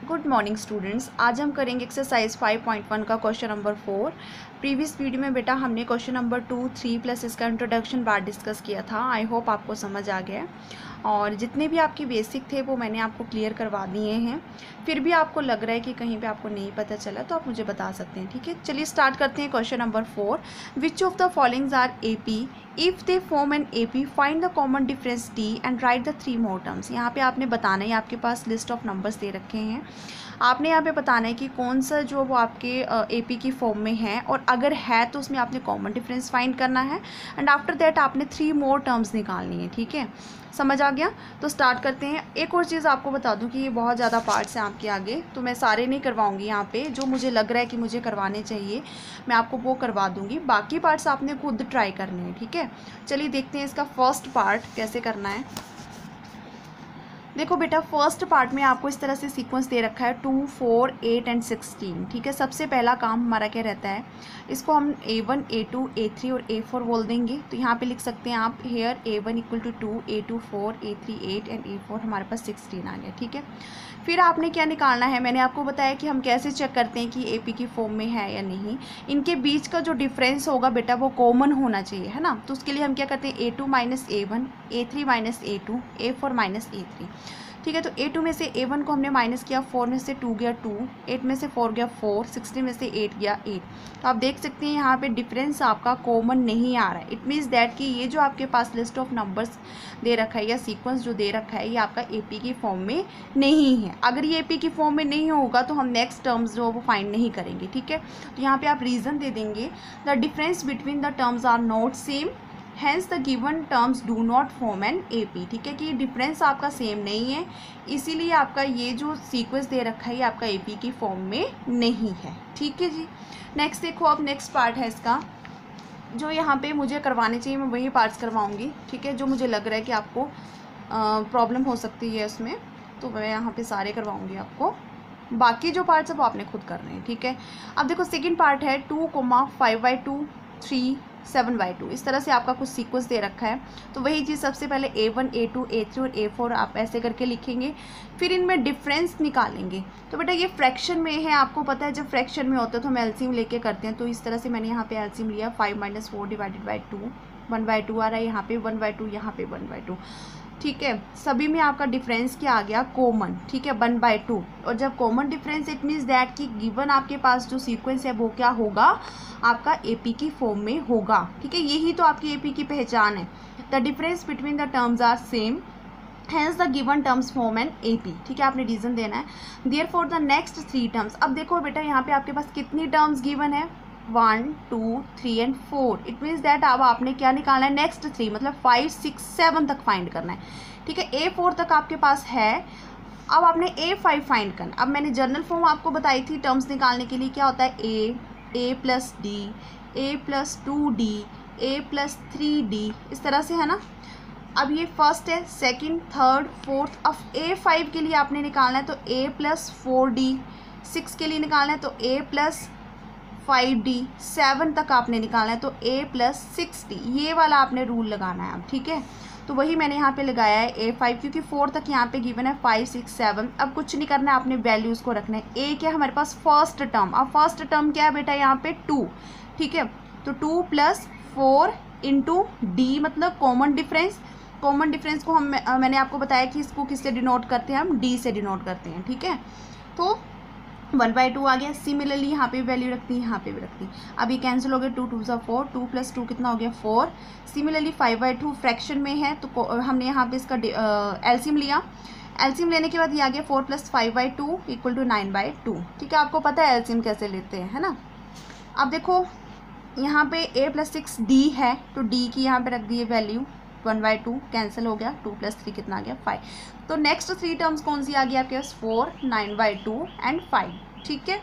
Good morning students. आज हम करेंगे एक्सरसाइज 5.1 का क्वेश्चन नंबर 4। प्रीवियस वीडियो में बेटा हमने क्वेश्चन नंबर 2, 3 प्लस इसका इंट्रोडक्शन पार्ट डिस्कस किया था। आई होप आपको समझ आ गया है और जितने भी आपके बेसिक थे वो मैंने आपको क्लियर करवा दिए हैं। फिर भी आपको लग रहा है कि कहीं पे आपको नहीं पता चला तो आप मुझे बता सकते हैं, ठीक है। चलिए स्टार्ट करते हैं। Question number 4, which of the followings are AP if they form an AP find the common difference D and write the 3 more terms. यहाँ पे आपने बताना है, आपके पास लिस्ट ऑफ नंबर्स दे रखे हैं, आपने यहाँ पे बताना है कि कौन सा जो वो आपके AP की फॉर्म में है और अगर है तो उसमें आपने कॉमन डिफरेंस फाइंड करना है एंड आफ्टर दैट आपने 3 मोर टर्म्स निकालनी है, ठीक है। समझ आ गया? तो स्टार्ट करते हैं। एक और चीज़ आपको बता दूं कि ये बहुत ज़्यादा पार्ट्स हैं आपके आगे, तो मैं सारे नहीं करवाऊंगी। यहाँ पे जो मुझे लग रहा है कि मुझे करवाने चाहिए मैं आपको वो करवा दूंगी, बाकी पार्ट्स आपने खुद ट्राई करने हैं, ठीक है। चलिए देखते हैं इसका फर्स्ट पार्ट कैसे करना है। देखो बेटा, फर्स्ट पार्ट में आपको इस तरह से सीक्वेंस दे रखा है 2, 4, 8 एंड 16, ठीक है। सबसे पहला काम हमारा क्या रहता है, इसको हम A1, A2, A3 और A4 बोल देंगे। तो यहाँ पे लिख सकते हैं आप hair A1 = 2, A2 4, A3 8 and A4 हमारे पास 16 आ गया, ठीक है। फिर आपने क्या निकालना है, मैंने आपको बताया कि हम कैसे चेक करते हैं कि AP की फॉर्म में है या नहीं। इनके बीच का जो डिफरेंस होगा बेटा वो कॉमन होना चाहिए, है ना। तो उसके लिए हम क्या करते हैं, A2 - A1, A3 - A2, A4 - A3, ठीक है। तो A2 में से A1 को हमने माइनस किया, 4 में से 2 गया 2, 8 में से 4 गया 4, 16 में से 8 गया 8। तो आप देख सकते हैं यहाँ पे डिफरेंस आपका कॉमन नहीं आ रहा है। इट मीन्स दैट कि ये जो आपके पास लिस्ट ऑफ नंबर्स दे रखा है या सीक्वेंस जो दे रखा है ये आपका AP की फॉर्म में नहीं है। अगर ये AP की फॉर्म में नहीं होगा तो हम नेक्स्ट टर्म्स जो वो फाइंड नहीं करेंगे, ठीक है। तो यहाँ पे आप रीज़न दे देंगे, the difference between the terms are not same, hence the given terms do not form an AP, ठीक है। कि डिफरेंस आपका सेम नहीं है, इसीलिए आपका ये जो सीक्वेंस दे रखा है ये आपका AP की फॉर्म में नहीं है, ठीक है जी। नेक्स्ट देखो, अब नेक्स्ट पार्ट है इसका, जो यहाँ पे मुझे करवाने चाहिए मैं वही पार्ट्स करवाऊँगी, ठीक है। जो मुझे लग रहा है कि आपको प्रॉब्लम हो सकती है उसमें, तो मैं यहाँ पे सारे करवाऊँगी आपको। बाकी जो पार्ट्स है वो आपने खुद करने हैं, ठीक है। अब देखो सेकंड पार्ट है 2, 5/2, 3, 7/2। इस तरह से आपका कुछ सीक्वेंस दे रखा है। तो वही चीज़ सबसे पहले A1, A2, A3 और A4 आप ऐसे करके लिखेंगे, फिर इनमें डिफरेंस निकालेंगे। तो बेटा ये फ्रैक्शन में है, आपको पता है जब फ्रैक्शन में होता है तो हम एलसीएम लेके करते हैं। तो इस तरह से मैंने यहाँ पे एलसीएम लिया, 5 - 4 / 2, 1/2 आ रहा है, यहाँ पे 1/2, यहाँ पे 1/2, ठीक है। सभी में आपका डिफरेंस क्या आ गया, कॉमन, ठीक है, 1/2। और जब common difference it means that कि गिवन आपके पास जो सीक्वेंस है वो क्या होगा, आपका AP की फॉर्म में होगा, ठीक है। यही तो आपकी AP की पहचान है, the difference between the terms are same, hence the given terms form an AP, ठीक है। आपने रीजन देना है। Therefore the next 3 terms, अब देखो बेटा यहाँ पे आपके पास कितनी टर्म्स गिवन है, 1, 2, 3 एंड 4। इट मीन्स दैट अब आपने क्या निकालना है, नेक्स्ट 3 मतलब 5, 6, 7 तक फाइंड करना है, ठीक है। A4 तक आपके पास है, अब आपने A5 फाइंड करना। अब मैंने जर्नल फॉर्म आपको बताई थी टर्म्स निकालने के लिए, क्या होता है A + D, A + 2D, A + 3D, इस तरह से, है ना। अब ये फर्स्ट है, सेकंड, थर्ड, फोर्थ। अब A5 के लिए आपने निकालना है तो A + 4D, 6 के लिए निकालना है तो A + 5D, 7 तक आपने निकालना है तो A + 6D। ये वाला आपने रूल लगाना है अब, ठीक है। तो वही मैंने यहाँ पे लगाया है A5, क्योंकि 4 तक यहाँ पे गिवन है 5, 6, 7। अब कुछ नहीं करना है, आपने वैल्यूज़ को रखना है। A क्या है हमारे पास, फर्स्ट टर्म। अब फर्स्ट टर्म क्या है बेटा, यहाँ पे 2, ठीक है। तो 2 + 4 × D मतलब कॉमन डिफरेंस। कॉमन डिफरेंस को मैंने आपको बताया कि इसको किससे डिनोट करते हैं, हम D से डिनोट करते हैं, ठीक है। तो 1/2 आ गया। सिमिलरली यहाँ पे भी वैल्यू रखती है, यहाँ पे भी रखती है। अब ये कैंसिल हो गया, 2 × 2 = 4, 2 + 2 कितना हो गया, 4। सिमिलरली 5/2 फ्रैक्शन में है तो हमने यहाँ पे इसका एलसीएम लिया। एलसीएम लेने के बाद ये आ गया 4 + 5/2 = 9/2, ठीक है। आपको पता है एलसीएम कैसे लेते हैं, है ना। अब देखो यहाँ पे A + 6D है तो D की यहाँ पे रख दी है वैल्यू, 1/2 कैंसिल हो गया, 2 + 3 कितना आ गया, 5। तो नेक्स्ट 3 टर्म्स कौन सी आ गई आपके पास, 4, 9/2 एंड 5, ठीक है।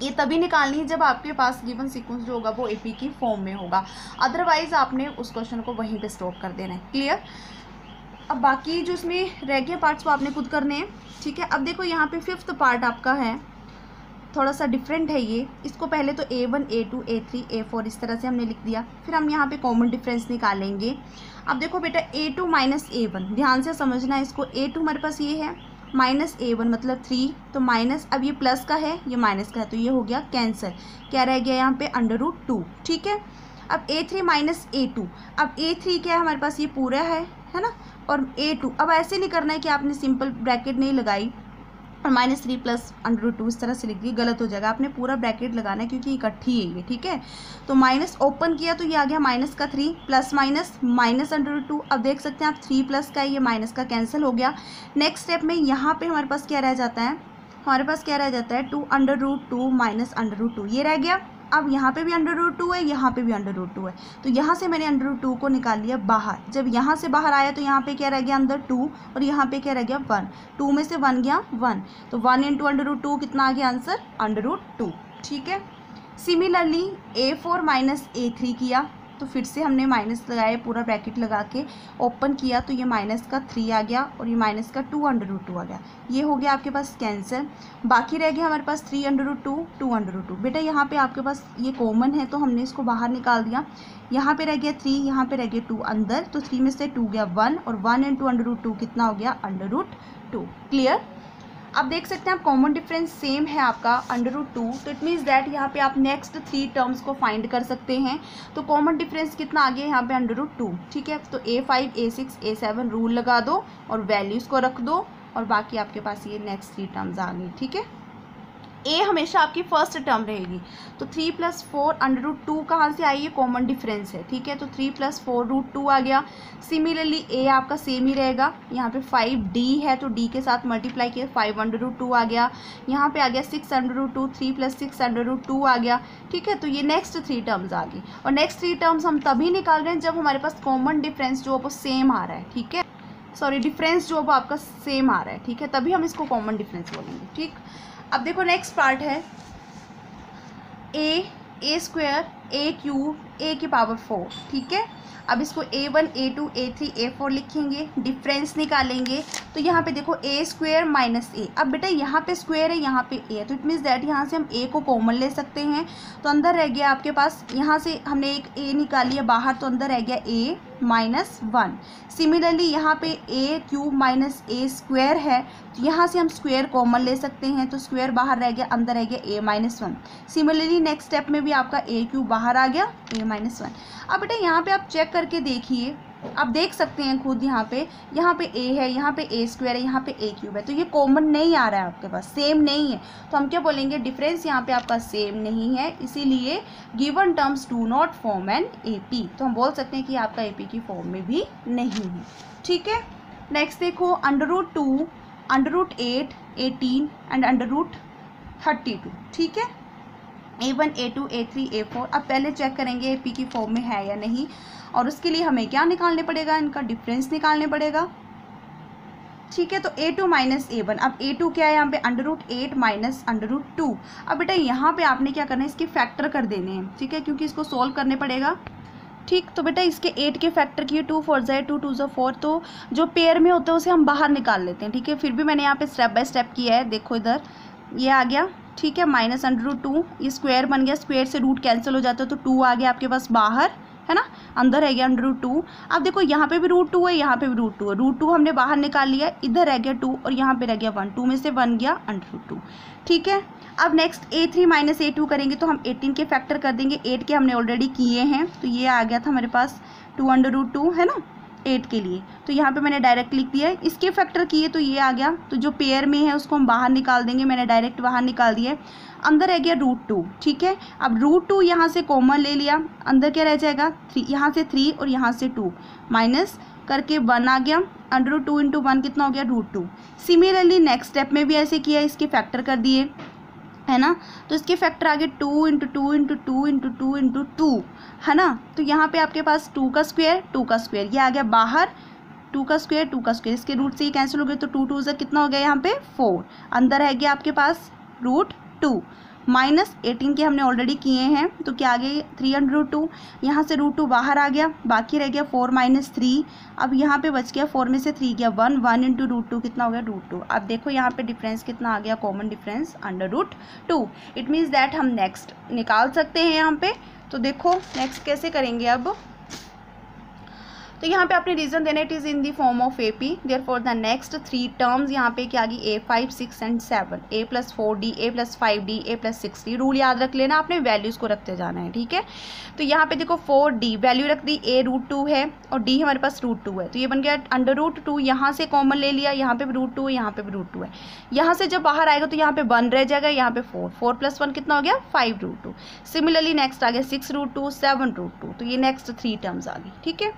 ये तभी निकालनी है जब आपके पास गिवन सीक्वेंस जो होगा वो AP की फॉर्म में होगा, अदरवाइज आपने उस क्वेश्चन को वहीं पे स्टॉप कर देना है, क्लियर। अब बाकी जो इसमें रह गए पार्ट्स वो आपने खुद करने हैं, ठीक है। अब देखो यहाँ पे 5th पार्ट आपका है, थोड़ा सा डिफरेंट है ये। इसको पहले तो A1, A2, A3, A4 इस तरह से हमने लिख दिया, फिर हम यहाँ पे कॉमन डिफरेंस निकालेंगे। अब देखो बेटा A2 - A1, ध्यान से समझना है इसको। A2 हमारे पास ये है -a1 मतलब 3, तो माइनस, अब ये प्लस का है ये माइनस का है तो ये हो गया कैंसिल। क्या रह गया यहाँ पे √2, ठीक है। अब a3 -a2, अब a3 क्या है हमारे पास, ये पूरा है ना, और a2, अब ऐसे नहीं करना है कि आपने सिंपल ब्रैकेट नहीं लगाई और -3 + √2 इस तरह से लिख दी, गलत हो जाएगा। आपने पूरा ब्रैकेट लगाना है क्योंकि इकट्ठी है ये, ठीक है। तो माइनस ओपन किया तो ये आ गया -3 प्लस माइनस -√2। अब देख सकते हैं आप 3 प्लस का है, ये माइनस का कैंसिल हो गया। नेक्स्ट स्टेप में यहाँ पे हमारे पास क्या रह जाता है, हमारे पास क्या रह जाता है 2 √2 माइनस √2, ये रह गया। अब यहाँ पे भी √2 है, यहाँ पे भी √2 है, तो यहाँ से मैंने √2 को निकाल लिया बाहर। जब यहाँ से बाहर आया तो यहाँ पे क्या रह गया अंदर 2 और यहाँ पे क्या रह गया 1, 2 में से 1 गया 1, तो 1 × √2 कितना आ गया आंसर √2, ठीक है। सिमिलरली a4 -a3 किया तो फिर से हमने माइनस लगाया, पूरा ब्रैकेट लगा के ओपन किया तो ये -3 आ गया और ये -2 √2 आ गया, ये हो गया आपके पास कैंसिल। बाकी रह गया हमारे पास 3 √2 2 √2। बेटा यहाँ पे आपके पास ये कॉमन है तो हमने इसको बाहर निकाल दिया। यहाँ पे रह गया 3, यहाँ पे रह गया 2 अंदर, तो 3 में से 2 गया 1 और 1 × √2 कितना हो गया √2। क्लियर। अब देख सकते हैं आप कॉमन डिफरेंस सेम है आपका √2, तो इट मीन्स दैट यहाँ पे आप नेक्स्ट 3 टर्म्स को फाइंड कर सकते हैं। तो कॉमन डिफरेंस कितना आ गया यहाँ पे √2, ठीक है। तो a5 a6 a7 रूल लगा दो और वैल्यूज़ को रख दो और बाकी आपके पास ये नेक्स्ट 3 टर्म्स आ गई, ठीक है। ए हमेशा आपकी फर्स्ट टर्म रहेगी, तो 3 + 4 √2 कहाँ से आई, ये कॉमन डिफरेंस है, ठीक है। तो 3 + 4 √2 आ गया। सिमिलरली ए आपका सेम ही रहेगा, यहाँ पे 5d है तो d के साथ मल्टीप्लाई किया 5 √2 आ गया। यहाँ पे आ गया 6 √2, 3 + 6 √2 आ गया, ठीक है। तो ये नेक्स्ट 3 टर्म्स आ गई और नेक्स्ट 3 टर्म्स हम तभी निकाल रहे हैं जब हमारे पास कॉमन डिफरेंस जो वो सेम आ रहा है, ठीक है। सॉरी, डिफरेंस जो वो आपका सेम आ रहा है, ठीक है, तभी हम इसको कॉमन डिफरेंस बोलेंगे, ठीक। अब देखो नेक्स्ट पार्ट है a² a³ a⁴, ठीक है। अब इसको a1 a2 a3 a4 लिखेंगे, डिफरेंस निकालेंगे। तो यहाँ पे देखो a² - a, अब बेटा यहाँ पे स्क्वायर है यहाँ पे a है, तो इट मीन्स दैट यहाँ से हम a को कॉमन ले सकते हैं। तो अंदर रह गया आपके पास, यहाँ से हमने एक a निकाल लिया बाहर तो अंदर रह गया a -1। सिमिलरली यहाँ पे a³ - a² है, तो यहाँ से हम स्क्वायर कॉमन ले सकते हैं, तो स्क्वायर बाहर रह गया अंदर रह गया a -1। सिमिलरली नेक्स्ट स्टेप में भी आपका a³ बाहर आ गया a -1। अब बेटा यहाँ पे आप चेक करके देखिए, आप देख सकते हैं खुद, यहाँ पे a है, यहाँ पे a² है, यहाँ पे a³ है, तो ये कॉमन नहीं आ रहा है आपके पास, सेम नहीं है। तो हम क्या बोलेंगे, डिफरेंस यहाँ पे आपका सेम नहीं है, इसीलिए given terms do not form an AP। तो हम बोल सकते हैं कि आपका AP की फॉर्म में भी नहीं है, ठीक है। नेक्स्ट देखो √2 √8 18 एंड √32, ठीक है। a1 a2 a3 a4। अब पहले चेक करेंगे AP की फॉर्म में है या नहीं, और उसके लिए हमें क्या निकालने पड़ेगा, इनका डिफरेंस निकालने पड़ेगा, ठीक है। तो a2 - a1, अब a2 क्या है यहाँ पे √8 माइनस √2। अब बेटा यहाँ पे आपने क्या करना है, इसके फैक्टर कर देने हैं, ठीक है, क्योंकि इसको सोल्व करने पड़ेगा, ठीक। तो बेटा इसके 8 के फैक्टर किए, 2 4 ज़ा 2 2 ज़ा 4, तो जो पेयर में होते हैं उसे हम बाहर निकाल लेते हैं, ठीक है। फिर भी मैंने यहाँ पे स्टेप बाय स्टेप किया है, देखो इधर ये आ गया, ठीक है, -√2, ये स्क्वायर बन गया, स्क्वायर से रूट कैंसिल हो जाता है तो 2 आ गया आपके पास बाहर, है ना, अंदर रह गया √2। अब देखो यहाँ पे भी √2 है, यहाँ पे भी √2 है, √2 हमने बाहर निकाल लिया, इधर रह गया 2 और यहाँ पे रह गया 1, 2 में से 1 गया √2, ठीक है। अब नेक्स्ट a3 - a2 करेंगे तो हम 18 के फैक्टर कर देंगे, 8 के हमने ऑलरेडी किए हैं, तो ये आ गया था हमारे पास 2 √2, है ना, 8 के लिए। तो यहाँ पे मैंने डायरेक्ट लिख दिया है, इसके फैक्टर किए तो ये आ गया, तो जो पेयर में है उसको हम बाहर निकाल देंगे, मैंने डायरेक्ट बाहर निकाल दिया है। अंदर रह गया √2, ठीक है। अब √2 यहाँ से कॉमन ले लिया, अंदर क्या रह जाएगा 3, यहाँ से 3 और यहाँ से 2 माइनस करके 1 आ गया, √2 × 1 कितना हो गया √2। सिमिलरली नेक्स्ट स्टेप में भी ऐसे किया, इसके फैक्टर कर दिए, है ना, तो इसके फैक्टर आ गए 2 × 2 × 2 × 2 × 2, है ना। तो यहाँ पे आपके पास 2 का स्क्वायर ये आ गया बाहर, 2 का स्क्वायर, इसके रूट से ही कैंसिल हो गए, तो 2 2 ज़ा कितना हो गया यहाँ पे 4, अंदर रह गया आपके पास √2 माइनस 18 के हमने ऑलरेडी किए हैं, तो क्या आ गए 3 √2, यहाँ से √2 बाहर आ गया, बाकी रह गया 4 - 3। अब यहाँ पे बच गया 4 में से 3 गया 1, 1 × √2 कितना हो गया √2। अब देखो यहाँ पे डिफरेंस कितना आ गया, common difference √2। It means that हम नेक्स्ट निकाल सकते हैं यहाँ पे। तो देखो नेक्स्ट कैसे करेंगे, अब तो यहाँ पे आपने रीजन देना, it is in the form of AP, therefore the next 3 terms यहाँ पे क्या आ गई, A5 6 and 7, A+4D A+5D A+6D। Rule याद रख लेना, आपने वैल्यूज़ को रखते जाना है, ठीक है। तो यहाँ पे देखो 4D वैल्यू रख दी, A √2 है और D हमारे पास √2 है, तो ये बन गया √2। यहाँ से कॉमन ले लिया, यहाँ पे भी √2 है, यहाँ पे भी √2 है। यहाँ से जब बाहर आएगा तो यहाँ पे 1 रह जाएगा, यहाँ पे 4 + 1 कितना हो गया, 5 √2। सिमिलरली नेक्स्ट आ गया 6 √2 7 √2, तो ये नेक्स्ट 3 टर्म्स आ गई, ठीक है।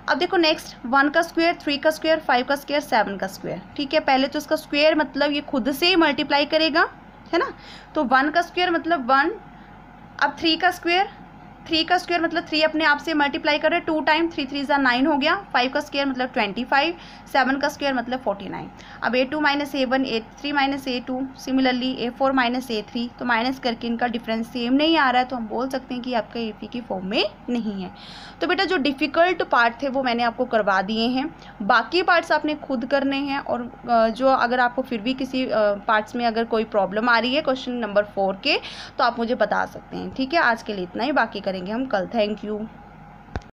अब देखो नेक्स्ट 1 का स्क्वायर, 3 का स्क्वायर, 5 का स्क्वायर, 7 का स्क्वायर, ठीक है। पहले तो इसका स्क्वायर मतलब ये खुद से ही मल्टीप्लाई करेगा, है ना। तो 1 का स्क्वायर मतलब 1, अब 3 का स्क्वायर, 3 का स्क्वायर मतलब 3 अपने आप से मल्टीप्लाई कर रहे हैं 2 टाइम, 3 3 = 9 हो गया। 5 का स्क्वायर मतलब 25, 7 का स्क्वायर मतलब 49। अब A2 - A1 A3 - A2, similarly A4 - A3, तो माइनस करके इनका डिफरेंस सेम नहीं आ रहा है, तो हम बोल सकते हैं कि आपका AP की फॉर्म में नहीं है। तो बेटा जो डिफ़िकल्ट पार्ट थे वो मैंने आपको करवा दिए हैं, बाकी पार्ट्स आपने खुद करने हैं। और जो अगर आपको फिर भी किसी पार्ट्स में अगर कोई प्रॉब्लम आ रही है क्वेश्चन नंबर 4 के, तो आप मुझे बता सकते हैं, ठीक है। आज के लिए इतना ही, बाकी करेंगे हम कल। Thank you.